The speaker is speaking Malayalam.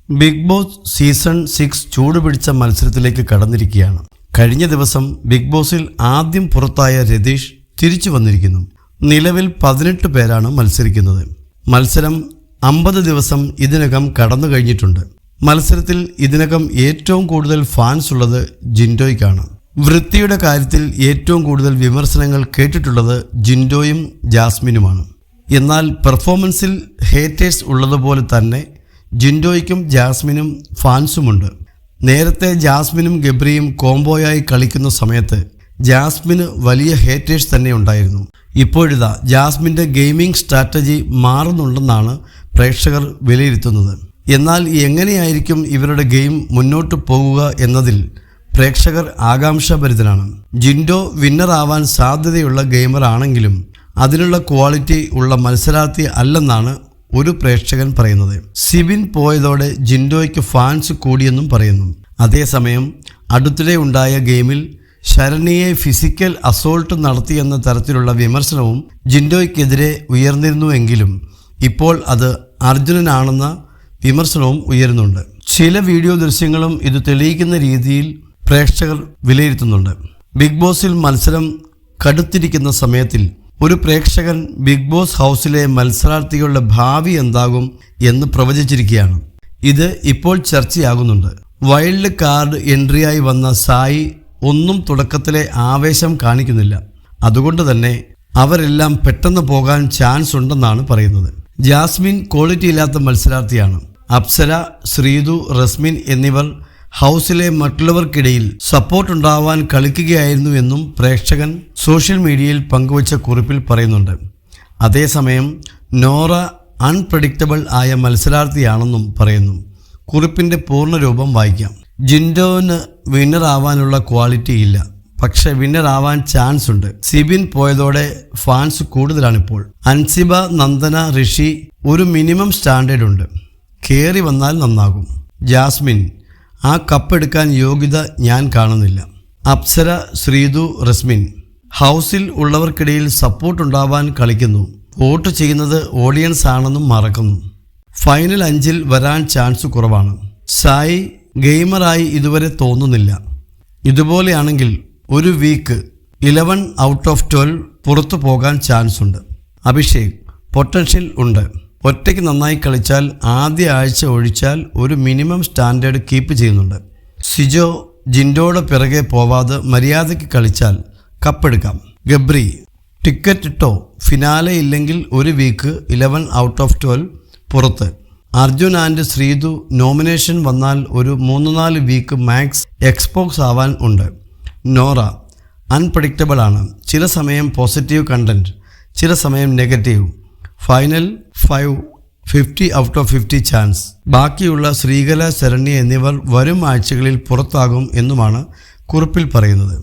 ബിഗ് ബോസ് സീസൺ 6 ചൂടുപിടിച്ച മത്സരത്തിലേക്ക് കടന്നിരിക്കുകയാണ്. കഴിഞ്ഞ ദിവസം ബിഗ് ബോസിൽ ആദ്യം പുറത്തായ രതീഷ് തിരിച്ചു വന്നിരിക്കുന്നു. നിലവിൽ 18 പേരാണ് മത്സരിക്കുന്നത്. മത്സരം 50 ദിവസം ഇതിനകം കടന്നു കഴിഞ്ഞിട്ടുണ്ട്. മത്സരത്തിൽ ഇതിനകം ഏറ്റവും കൂടുതൽ ഫാൻസ് ഉള്ളത് ജിൻഡോയ്ക്കാണ്. വൃത്തിയുടെ കാര്യത്തിൽ ഏറ്റവും കൂടുതൽ വിമർശനങ്ങൾ കേട്ടിട്ടുള്ളത് ജിൻഡോയും ജാസ്മിനുമാണ്. എന്നാൽ പെർഫോമൻസിൽ ഹേറ്റേഴ്സ് ഉള്ളതുപോലെ തന്നെ ജിൻഡോയ്ക്കും ജാസ്മിനും ഫാൻസുമുണ്ട്. നേരത്തെ ജാസ്മിനും ഗബ്രിയും കോംബോയായി കളിക്കുന്ന സമയത്ത് ജാസ്മിന് വലിയ ഹേറ്റേഴ്സ് തന്നെ ഉണ്ടായിരുന്നു. ഇപ്പോഴിതാ ജാസ്മിൻ്റെ ഗെയിമിംഗ് സ്ട്രാറ്റജി മാറുന്നുണ്ടെന്നാണ് പ്രേക്ഷകർ വിലയിരുത്തുന്നത്. എന്നാൽ എങ്ങനെയായിരിക്കും ഇവരുടെ ഗെയിം മുന്നോട്ട് പോകുക എന്നതിൽ പ്രേക്ഷകർ ആകാംക്ഷാഭരിതരാണ്. ജിൻഡോ വിന്നർ ആവാൻ സാധ്യതയുള്ള ഗെയിമർ ആണെങ്കിലും അതിനുള്ള ക്വാളിറ്റി ഉള്ള മത്സരാർത്ഥി അല്ലെന്നാണ് ഒരു പ്രേക്ഷകൻ പറയുന്നത്. സിബിൻ പോയതോടെ ജിൻഡോയ്ക്ക് ഫാൻസ് കൂടിയെന്നും പറയുന്നു. അതേസമയം അടുത്തിടെ ഉണ്ടായ ഗെയിമിൽ ശരണ്യയെ ഫിസിക്കൽ അസോൾട്ട് നടത്തിയെന്ന തരത്തിലുള്ള വിമർശനവും ജിൻഡോയ്ക്കെതിരെ ഉയർന്നിരുന്നുവെങ്കിലും ഇപ്പോൾ അത് അർജുനനാണെന്ന വിമർശനവും ഉയരുന്നുണ്ട്. ചില വീഡിയോ ദൃശ്യങ്ങളും ഇത് തെളിയിക്കുന്ന രീതിയിൽ പ്രേക്ഷകർ വിലയിരുത്തുന്നുണ്ട്. ബിഗ് ബോസിൽ മത്സരം കടുത്തിരിക്കുന്ന സമയത്തിൽ ഒരു പ്രേക്ഷകൻ ബിഗ് ബോസ് ഹൗസിലെ മത്സരാർത്ഥികളുടെ ഭാവി എന്താകും എന്ന് പ്രവചിച്ചിരിക്കുകയാണ്. ഇത് ഇപ്പോൾ ചർച്ചയാകുന്നുണ്ട്. വൈൽഡ് കാർഡ് എൻട്രിയായി വന്ന സായി ഒന്നും തുടക്കത്തിലെ ആവേശം കാണിക്കുന്നില്ല. അതുകൊണ്ട് തന്നെ അവരെല്ലാം പെട്ടെന്ന് പോകാൻ ചാൻസ് ഉണ്ടെന്നാണ് പറയുന്നത്. ജാസ്മിൻ ക്വാളിറ്റി ഇല്ലാത്ത മത്സരാർത്ഥിയാണ്. അപ്സര, ശ്രീതു, റസ്മിൻ എന്നിവർ ഹൗസിലെ മറ്റുള്ളവർക്കിടയിൽ സപ്പോർട്ട് ഉണ്ടാവാൻ കളിക്കുകയായിരുന്നു എന്നും പ്രേക്ഷകൻ സോഷ്യൽ മീഡിയയിൽ പങ്കുവച്ച കുറിപ്പിൽ പറയുന്നുണ്ട്. അതേസമയം നോറ അൺപ്രഡിക്റ്റബിൾ ആയ മത്സരാർത്ഥിയാണെന്നും പറയുന്നു. കുറിപ്പിൻ്റെ പൂർണ്ണരൂപം വായിക്കാം. ജിൻഡോന് വിന്നർ ആവാനുള്ള ക്വാളിറ്റി ഇല്ല, പക്ഷെ വിന്നർ ആവാൻ ചാൻസ് ഉണ്ട്. സിബിൻ പോയതോടെ ഫാൻസ് കൂടുതലാണിപ്പോൾ. അൻസിബ, നന്ദന, ഋഷി ഒരു മിനിമം സ്റ്റാൻഡേർഡ് ഉണ്ട്. കയറി വന്നാൽ നന്നാകും. ജാസ്മിൻ ആ കപ്പെടുക്കാൻ യോഗ്യത ഞാൻ കാണുന്നില്ല. അപ്സര, ശ്രീതു, റസ്മിൻ ഹൗസിൽ ഉള്ളവർക്കിടയിൽ സപ്പോർട്ട് ഉണ്ടാവാൻ കളിക്കുന്നു. വോട്ട് ചെയ്യുന്നത് ഓഡിയൻസ് ആണെന്നും മറക്കുന്നു. ഫൈനൽ 5 വരാൻ ചാൻസ് കുറവാണ്. സായി ഗെയിമറായി ഇതുവരെ തോന്നുന്നില്ല. ഇതുപോലെയാണെങ്കിൽ ഒരു വീക്ക് 11 ഔട്ട് ഓഫ് 12 പുറത്തു പോകാൻ ചാൻസ് ഉണ്ട്. അഭിഷേക് പൊട്ടൻഷ്യൽ ഉണ്ട്. ഒറ്റയ്ക്ക് നന്നായി കളിച്ചാൽ ആദ്യ ആഴ്ച ഒഴിച്ചാൽ ഒരു മിനിമം സ്റ്റാൻഡേർഡ് കീപ്പ് ചെയ്യുന്നുണ്ട്. സിജോ ജിൻഡോയുടെ പിറകെ പോവാതെ മര്യാദയ്ക്ക് കളിച്ചാൽ കപ്പെടുക്കാം. ഗബ്രി ടിക്കറ്റ് ഇട്ടോ, ഫിനാലെ ഇല്ലെങ്കിൽ ഒരു വീക്ക് 11 ഔട്ട് ഓഫ് 12 പുറത്ത്. അർജുൻ ആൻഡ് ശ്രീതു നോമിനേഷൻ വന്നാൽ ഒരു 3-4 വീക്ക് മാക്സ് എക്സ്പോക്സ് ആവാൻ ഉണ്ട്. നോറ അൺപ്രഡിക്റ്റബിൾ ആണ്. ചില സമയം പോസിറ്റീവ് കണ്ടന്റ്, ചില സമയം negative. Final 5 50 out of 50 chance. ബാക്കിയുള്ള ശ്രീകല, ശരണ്യ എന്നിവർ വരും ആഴ്ചകളിൽ പുറത്താകും എന്നുമാണ് കുറിപ്പിൽ പറയുന്നത്.